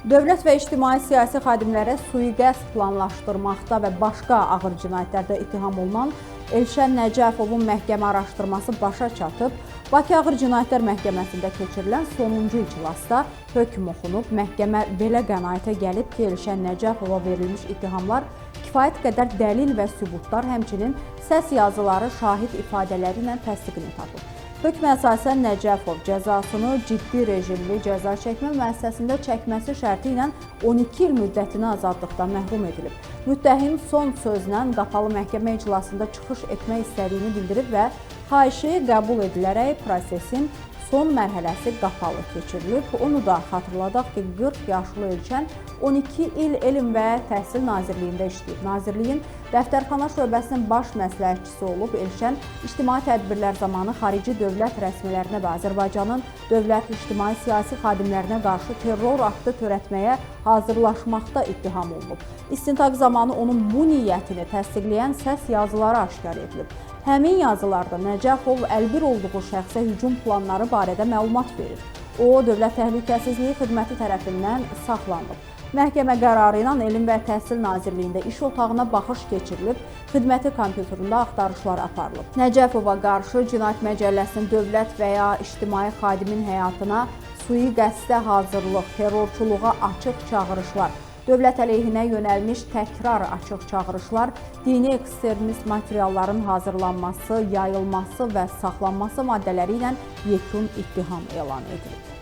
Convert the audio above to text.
Dövlət və ictimai-siyasi xadimlərə sui-qəsd planlaşdırmaqda və başqa ağır cinayətlərdə ittiham olunan Elşən Nəcəfovun məhkəmə araşdırması başa çatıb. Bakı Ağır Cinayətlər Məhkəməsində keçirilən sonuncu iclasda hökm oxunub. Məhkəmə belə qənaətə gəlib ki, Elşən Nəcəfova verilmiş ittihamlar kifayət qədər dəlil və sübutlar, həmçinin səs yazıları, şahid ifadələri ilə təsdiqini tapıb. Hökmə əsasən Nəcəfov cəzasını ciddi rejimli cəza çəkmə müəssisəsində çəkməsi şərti ilə 12 il müddətinə azadlıqdan məhrum edilib. Müttəhim son sözlə qapalı məhkəmə iclasında çıxış etmək istədiyini bildirib və xahişi qəbul edilərək prosesin son mərhələsi qapalı keçirilib. Onu da xatırladaq ki, 40 yaşlı Elşən 12 il Elm və Təhsil Nazirliyində işləyib. Nazirliyin Dəftərxana şöbəsinin baş məsləhətçisi olub. Elşən ictimai tədbirlər zamanı xarici dövlət rəsmilərinə və Azərbaycanın dövlət ictimai-siyasi xadimlərinə qarşı terror aktı törətməyə hazırlaşmaqda ittiham olunub. İstintaq zamanı onun bu niyyətini təsdiqləyən səs yazıları aşkar edilib. Həmin yazılarda Nəcəfov əlbir olduğu şəxsə hücum planları barədə məlumat verir. O, Dövlət Təhlükəsizliyi Xidməti tərəfindən saxlanılıb. Məhkəmə qərarı ilə Elm və Təhsil Nazirliyində iş otağına baxış keçirilib, xidməti kompüterində axtarışlar aparılıb. Nəcəfova qarşı Cinayət Məcəlləsinin dövlət və ya ictimai xadimin həyatına sui-qəsdə hazırlıq, terrorçuluğa açıq çağırışlar, dövlət əleyhinə yönəlmiş təkrar açıq çağırışlar, dini ekstremist materialların hazırlanması, yayılması və saxlanması maddələri ilə yekun ittiham elan edilib.